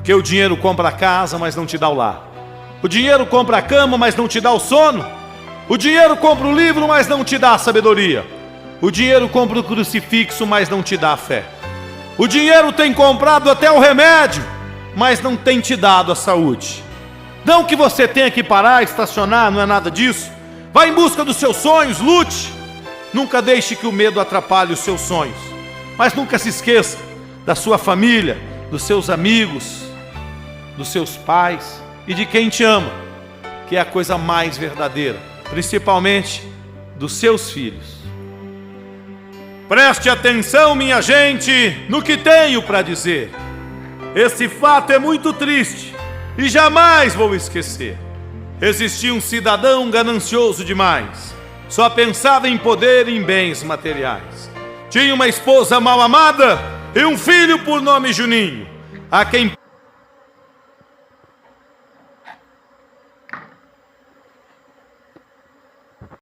Porque o dinheiro compra a casa, mas não te dá o lar. O dinheiro compra a cama, mas não te dá o sono. O dinheiro compra o livro, mas não te dá a sabedoria. O dinheiro compra o crucifixo, mas não te dá a fé. O dinheiro tem comprado até o remédio, mas não tem te dado a saúde. Não que você tenha que parar, estacionar, não é nada disso. Vá em busca dos seus sonhos, lute. Nunca deixe que o medo atrapalhe os seus sonhos. Mas nunca se esqueça da sua família, dos seus amigos, dos seus pais e de quem te ama, que é a coisa mais verdadeira, principalmente dos seus filhos. Preste atenção, minha gente, no que tenho para dizer. Esse fato é muito triste e jamais vou esquecer. Existia um cidadão ganancioso demais, só pensava em poder e em bens materiais. Tinha uma esposa mal amada e um filho por nome Juninho, a quem